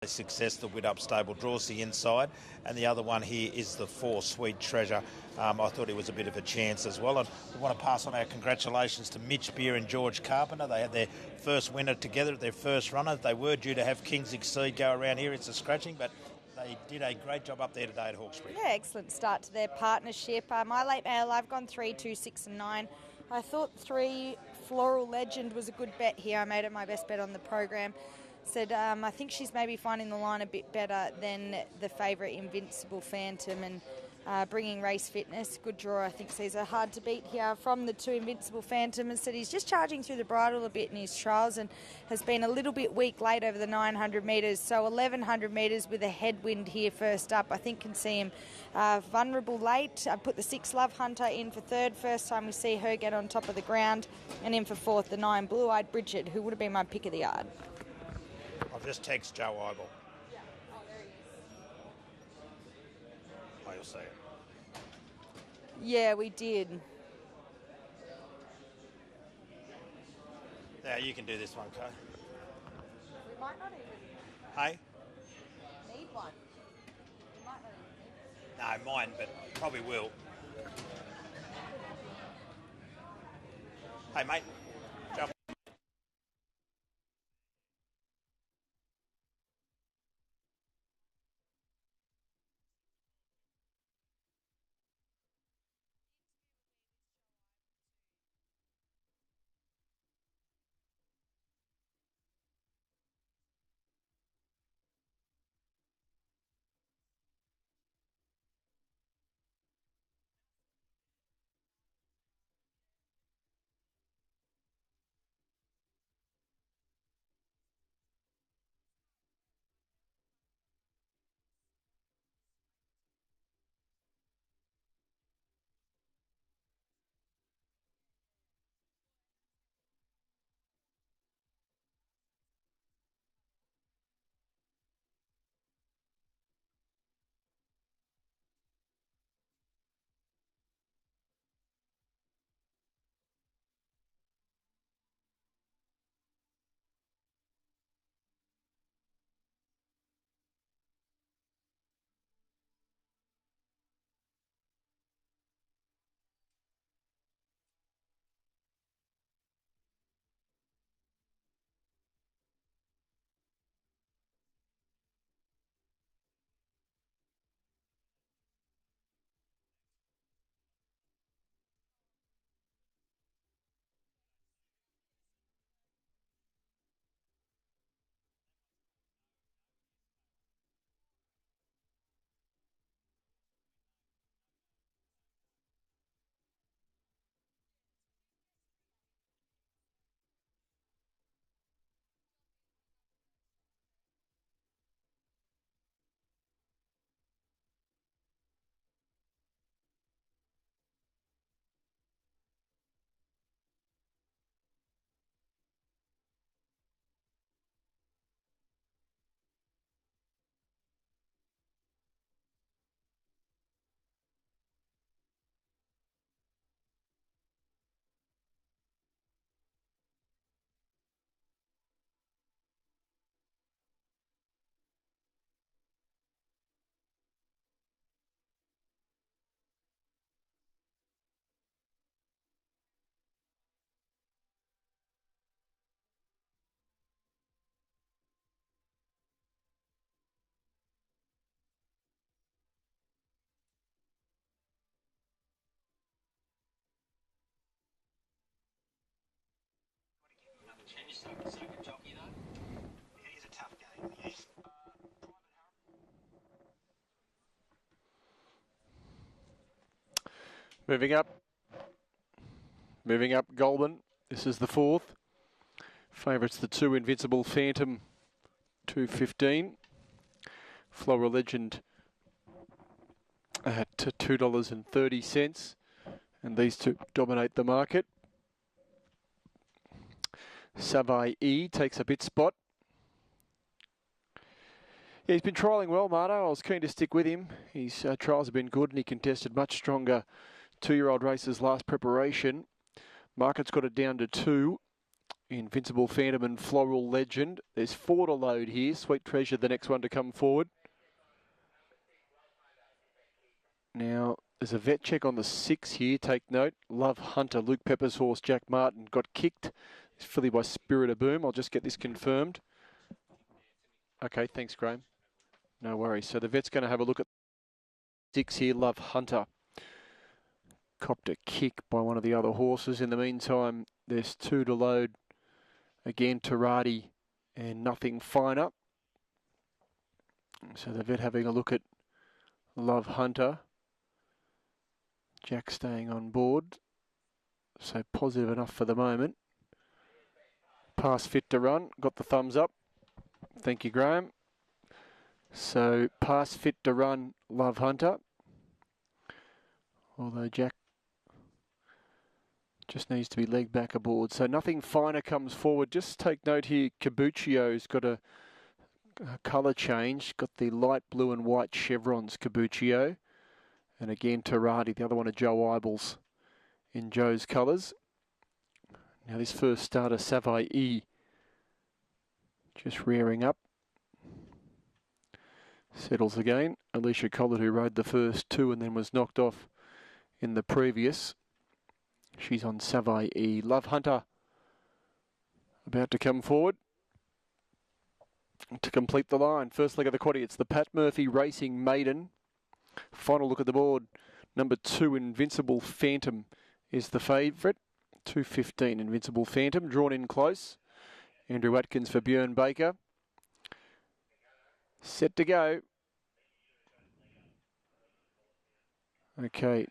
success, the Widdop Stable draws the inside, and the other one here is the 4 Sweet Treasure. I thought he was a bit of a chance as well, and we want to pass on our congratulations to Mitch Beer and George Carpenter. They had their first winner together at their first runner. They were due to have King's Exceed go around here. It's a scratching, but they did a great job up there today at Hawkesbury. Yeah, excellent start to their partnership. My late mail, I've gone 3, 2, 6 and 9. I thought 3 Floral Legend was a good bet here. I made it my best bet on the program. Said I think she's maybe finding the line a bit better than the favourite Invincible Phantom, and bringing race fitness. Good draw, I think, sees her hard to beat here from the 2 Invincible Phantom, and said he's just charging through the bridle a bit in his trials and has been a little bit weak late over the 900 metres. So 1100 metres with a headwind here first up. I think can see him vulnerable late. I put the 6 Love Hunter in for third. First time we see her get on top of the ground. And in for fourth, the 9 Blue Eyed Bridget, who would have been my pick of the yard. I'll just text Joe Eibel. Yeah. Oh, there he is. Oh, you'll see it. Yeah, we did. Now you can do this one, Kay. We might not even Hey? need one. We might not even need No, mine, but probably will. Hey, mate. Jump. Jockey, though. It is a tough game, yes. Moving up, Goulburn. This is the 4th. Favourites the 2 Invincible Phantom, 2.15. Floral Legend at $2.30, and these 2 dominate the market. Savai E takes a bit spot. Yeah, he's been trialling well, Marto. I was keen to stick with him. His trials have been good, and he contested much stronger 2-year-old races last preparation. Market's got it down to 2 Invincible Phantom and Floral Legend. There's 4 to load here. Sweet Treasure, the next one to come forward. Now, there's a vet check on the 6 here. Take note. Love Hunter, Luke Pepper's horse, Jack Martin, got kicked. It's filly by Spirit of Boom. I'll just get this confirmed. Okay, thanks, Graham. No worries. So the vet's going to have a look at 6 here, Love Hunter. Copped a kick by one of the other horses. In the meantime, there's 2 to load. Again, Tarati and Nothing Finer. So the vet having a look at Love Hunter. Jack staying on board. So positive enough for the moment. Pass Fit to Run. Got the thumbs up. Thank you, Graham. So Pass Fit to Run, Love Hunter. Although Jack just needs to be legged back aboard. So Nothing Finer comes forward. Just take note here, Cabuccio's got a colour change. Got the light blue and white chevrons, Cabuccio. And again, Tarati, the other one of Joe Ibels in Joe's colours. Now this first starter, Savai E, just rearing up. Settles again. Alicia Collett, who rode the first 2 and then was knocked off in the previous. She's on Savai E. Love Hunter about to come forward to complete the line. First leg of the quaddie, it's the Pat Murphy Racing Maiden. Final look at the board. Number 2, Invincible Phantom, is the favourite. 2.15, Invincible Phantom, drawn in close. Andrew Atkins for Björn Baker. Set to go. Okay.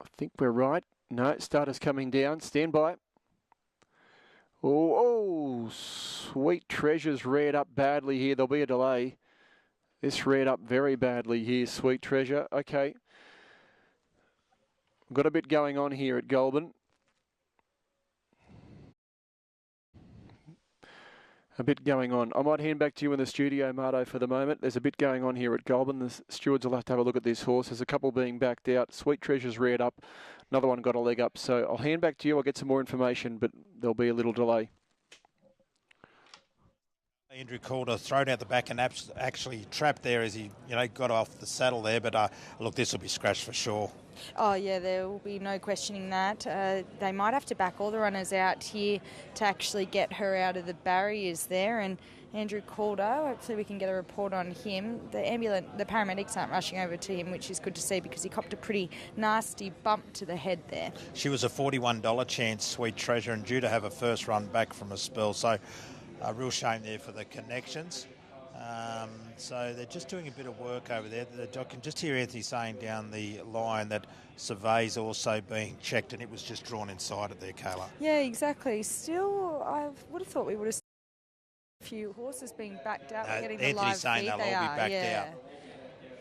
I think we're right. No, starter's coming down. Stand by. Oh, Sweet Treasure's reared up badly here. There'll be a delay. This reared up very badly here, Sweet Treasure. Okay. Got a bit going on here at Goulburn. A bit going on. I might hand back to you in the studio, Marto, for the moment. There's a bit going on here at Goulburn. The stewards will have to have a look at this horse. There's a couple being backed out. Sweet Treasure's reared up. Another one got a leg up. So I'll hand back to you. I'll get some more information, but there'll be a little delay. Andrew Calder thrown out the back and actually trapped there as he, got off the saddle there. But look, this will be scratched for sure. Oh, yeah, there will be no questioning that. They might have to back all the runners out here to actually get her out of the barriers there. And Andrew Calder, hopefully we can get a report on him. The paramedics aren't rushing over to him, which is good to see because he copped a pretty nasty bump to the head there. She was a $41 chance, Sweet Treasure, and due to have a first run back from a spell. So a real shame there for the connections. So they're just doing a bit of work over there. I can just hear Anthony saying down the line that Survey's also being checked, and it was just drawn inside it there, Kayla. Yeah, exactly. Still, I would have thought we would have seen a few horses being backed out. Getting the live saying feed. They'll all be backed out.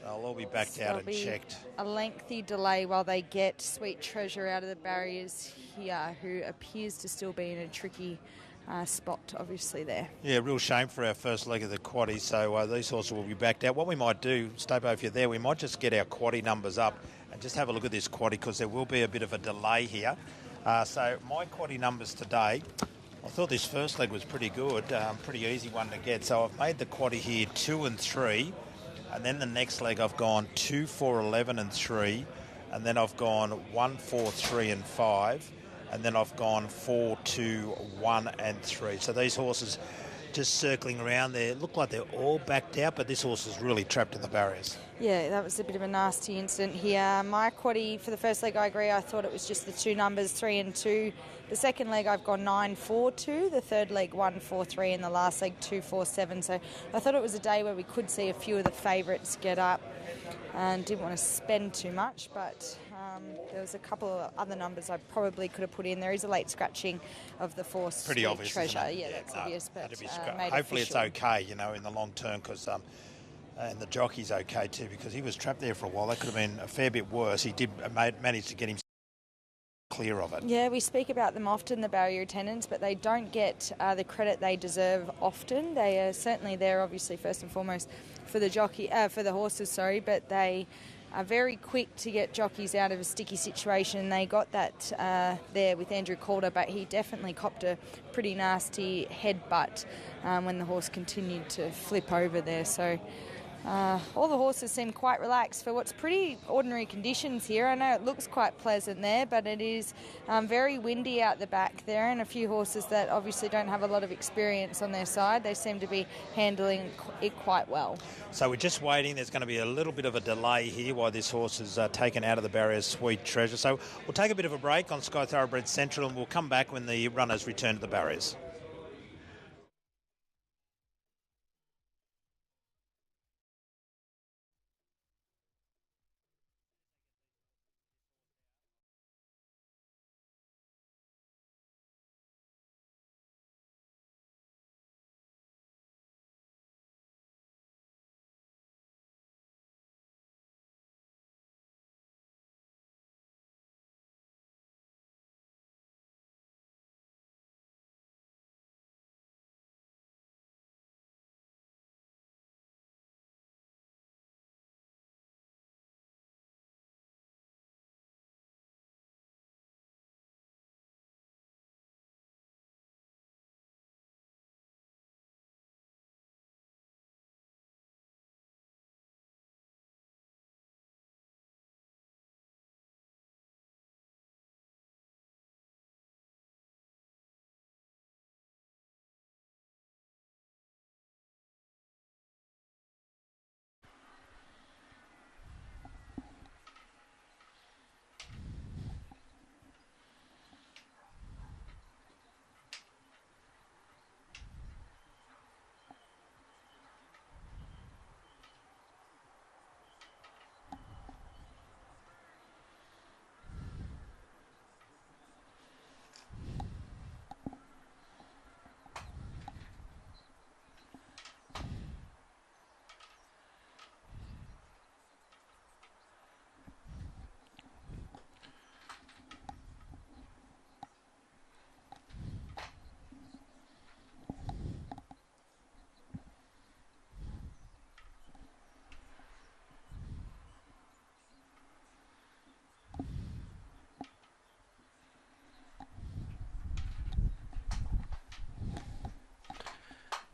They'll all be backed out and checked. A lengthy delay while they get Sweet Treasure out of the barriers here, who appears to still be in a tricky spot, obviously, there. Yeah, real shame for our first leg of the quaddie, so these horses will be backed out. What we might do, Stabo, if you're there, we might just get our quaddie numbers up and just have a look at this quaddie because there will be a bit of a delay here. So my quaddie numbers today, I thought this first leg was pretty good, pretty easy one to get. So I've made the quaddie here 2 and 3, and then the next leg I've gone 2, 4, 11 and 3, and then I've gone 1, 4, 3 and 5. And then I've gone 4, 2, 1 and 3. So these horses just circling around there look like they're all backed out, but this horse is really trapped in the barriers. Yeah, that was a bit of a nasty incident here. My quaddie for the first leg, I agree. I thought it was just the 2 numbers, 3 and 2. The second leg, I've gone 9, 4, 2. The third leg, 1, 4, 3. And the last leg, 2, 4, 7. So I thought it was a day where we could see a few of the favourites get up. And didn't want to spend too much, but there was a couple of other numbers I probably could have put in. There is a late scratching of the force. Pretty obvious, Treasure. Yeah, that's obvious, but hopefully it's okay, in the long term, because and the jockey's okay too, because he was trapped there for a while. That could have been a fair bit worse. He did manage to get him clear of it. Yeah, we speak about them often, the barrier attendants, but they don't get the credit they deserve often. They are certainly there, obviously, first and foremost for the jockey, for the horses, but they are very quick to get jockeys out of a sticky situation. They got that there with Andrew Calder, but he definitely copped a pretty nasty headbutt when the horse continued to flip over there. So all the horses seem quite relaxed for what's pretty ordinary conditions here. I know it looks quite pleasant there, but it is very windy out the back there, and a few horses that obviously don't have a lot of experience on their side. They seem to be handling it quite well. So we're just waiting. There's going to be a little bit of a delay here while this horse is taken out of the barrier, Sweet Treasure. So we'll take a bit of a break on Sky Thoroughbred Central, and we'll come back when the runners return to the barriers.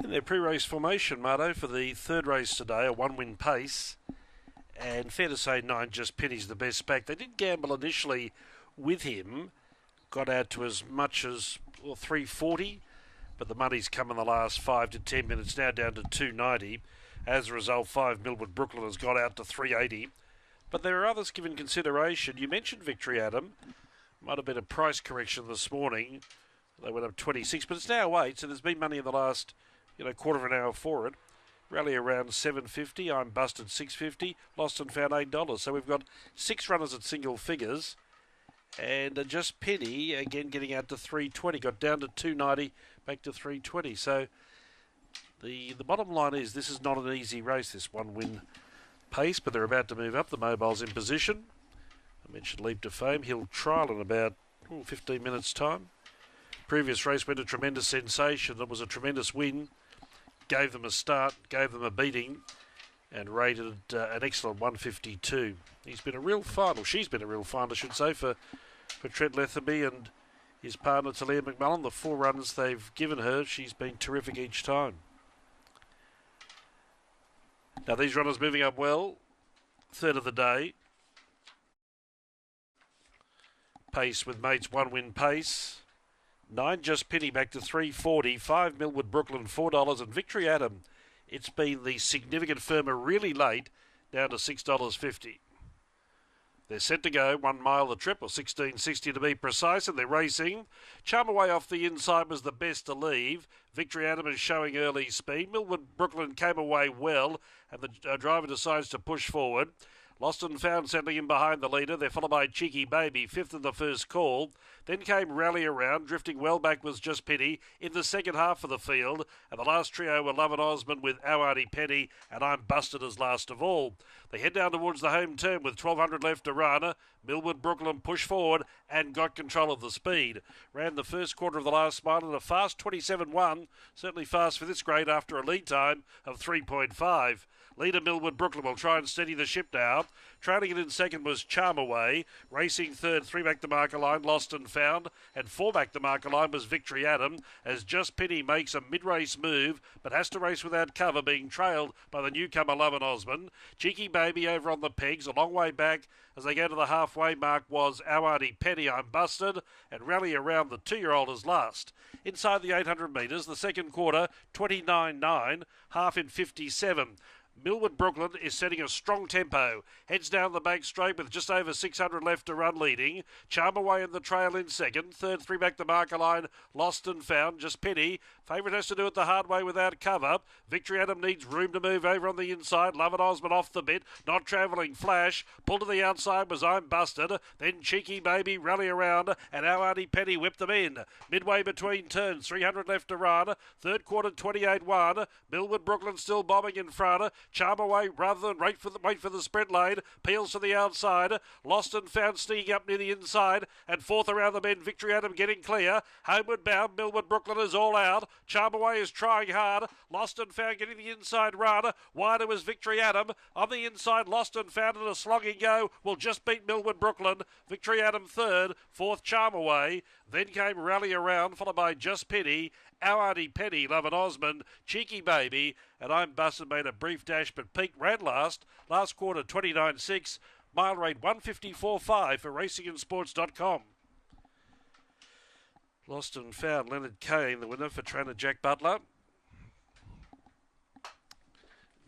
In their pre-race formation, Marto, for the third race today, a one-win pace. And fair to say, 9 Just Penny's the best back. They did gamble initially with him, got out to as much as 340, but the money's come in the last 5 to 10 minutes, now down to 290. As a result, 5 Millwood Brooklyn has got out to 380. But there are others given consideration. You mentioned Victory Adam. Might have been a price correction this morning. They went up 26, but it's now 8, so there's been money in the last quarter of an hour for it. Rally around 750. I'm busted 650. Lost and found $8. So we've got 6 runners at single figures. And Just Penny, again, getting out to 320. Got down to 290, back to 320. So the bottom line is this is not an easy race, this one-win pace, but they're about to move up. The mobile's in position. I mentioned Leap to Fame. He'll trial in about 15 minutes' time. Previous race went a tremendous sensation. It was a tremendous win. Gave them a start, gave them a beating, and rated an excellent 152. He's been a real find, or she's been a real find, I should say, for Trent Letherby and his partner Talia McMullen. The 4 runs they've given her, she's been terrific each time. Now these runners moving up well. Third of the day. Pace with Mates, one-win pace. 9 Just Penny back to 340, 5 Millwood Brooklyn $4, and Victory Adam, it's been the significant firmer really late, down to $6.50. They're set to go 1 mile the trip, or 16.60 to be precise, and they're racing. Charm Away off the inside was the best to leave. Victory Adam is showing early speed. Millwood Brooklyn came away well, and the driver decides to push forward. Lost and Found settling in behind the leader. They're followed by Cheeky Baby, 5th in the first call. Then came Rally Around. Drifting well back was Just Penny in the second half of the field. And the last trio were Love and Osmond with Our Auntie Penny and I'm Busted as last of all. They head down towards the home turn with 1,200 left to run. Millwood Brooklyn pushed forward and got control of the speed. Ran the first quarter of the last mile in a fast 27.1. Certainly fast for this grade after a lead time of 3.5. Leader Millwood Brooklyn will try and steady the ship now. out. Trailing it in second was Charm Away. Racing third, 3 back the marker line, Lost and Found. And 4 back the marker line was Victory Adam, as Just Penny makes a mid-race move, but has to race without cover, being trailed by the newcomer Love and Osmond. Cheeky Baby over on the pegs, a long way back as they go to the halfway mark was Our Auntie Penny, I'm Busted, and Rally Around, the 2-year-old is last. Inside the 800 metres, the second quarter, 29.9, half in 57. Millwood Brooklyn is setting a strong tempo. Heads down the back straight with just over 600 left to run, leading. Charm Away in the trail in second. Third, 3 back the marker line, Lost and Found. Just Penny. Favourite has to do it the hard way without cover. Victory Adam needs room to move over on the inside. Love and Osmond off the bit. Not travelling Flash. Pulled to the outside was I'm Busted. Then Cheeky Baby, Rally Around, and Our Auntie Penny whipped them in. Midway between turns, 300 left to run. Third quarter, 28.1. Millwood Brooklyn still bombing in front. Charm Away, rather than wait for the sprint lane, peels to the outside. Lost and Found sneaking up near the inside, and fourth around the bend. Victory Adam getting clear. Homeward bound, Millwood Brooklyn is all out. Charm Away is trying hard. Lost and Found getting the inside run. Wider was Victory Adam. On the inside, Lost and Found in a slogging go will just beat Millwood Brooklyn. Victory Adam third, fourth Charm Away. Then came Rally Around, followed by Just Penny, Our Auntie Penny, Love and Osmond, Cheeky Baby, and I'm Busted made a brief dash but peaked, ran last. Last quarter 29.6, mile rate 154.5 for racingandsports.com. Lost and Found, Leonard Kane, the winner for trainer Jack Butler.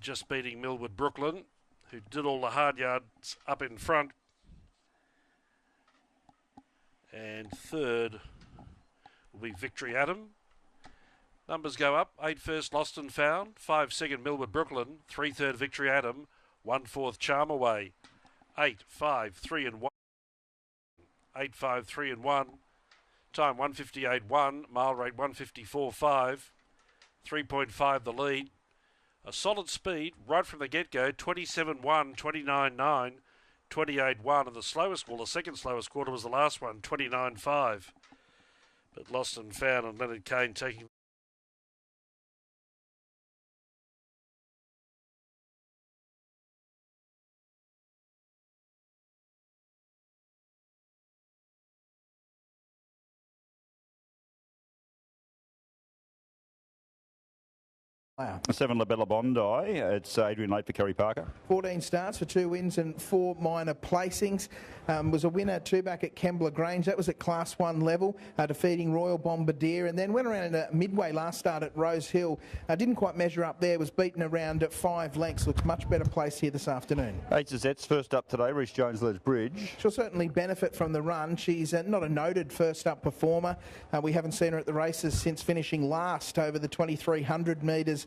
Just beating Millwood Brooklyn, who did all the hard yards up in front. And third will be Victory Adam. Numbers go up. 8 first, Lost and Found. 5 second, Millwood Brooklyn. 3 third, Victory Adam. 1 fourth, Charm Away. 8, 5, 3 and 1. 8, 5, 3 and 1. Time 158.1. Mile rate 154.5. 3.5 the lead. A solid speed right from the get-go. 27.1, 29.9. 28.1, and the second slowest quarter was the last one, 29.5. But Lost and Found and Leonard Kane taking Wow. 7 Labella Bondi. It's Adrian Late for Kerry Parker. 14 starts for 2 wins and 4 minor placings. Was a winner 2 back at Kembla Grange. That was at Class 1 level, defeating Royal Bombardier. And then went around in a midway last start at Rose Hill. Didn't quite measure up there. Was beaten around at 5 lengths. Looks much better placed here this afternoon. HZ's first up today, Reece Jones Les Bridge. She'll certainly benefit from the run. She's not a noted first up performer. We haven't seen her at the races since finishing last over the 2,300 metres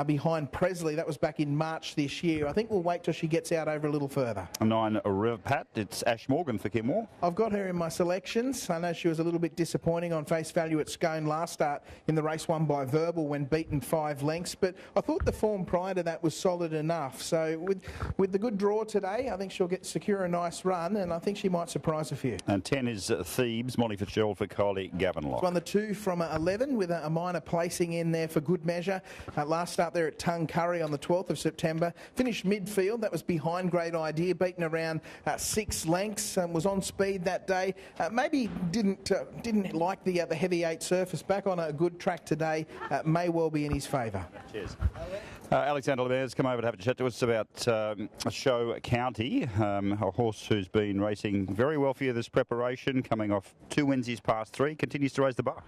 behind Presley. That was back in March this year. I think we'll wait till she gets out over a little further. 9 Rev Pat. It's Ash Morgan for Kenmore. I've got her in my selections. I know she was a little bit disappointing on face value at Scone last start in the race won by Verbal when beaten 5 lengths, but I thought the form prior to that was solid enough. So with the good draw today, I think she'll secure a nice run, and I think she might surprise a few. And 10 is Thebes, Molly Fitzgerald for Kylie Gavenlock. Won the 2 from 11 with a minor placing in there for good measure. Last start there at Tuncurry on the 12th of September. Finished midfield. That was behind Great Idea, beaten around 6 lengths. Was on speed that day. Maybe didn't like the heavy 8 surface. Back on a good track today. May well be in his favour. Cheers. Alexander Lemare's come over to have a chat to us about Show County, a horse who's been racing very well for you this preparation, coming off 2 wins his past 3, continues to raise the bar.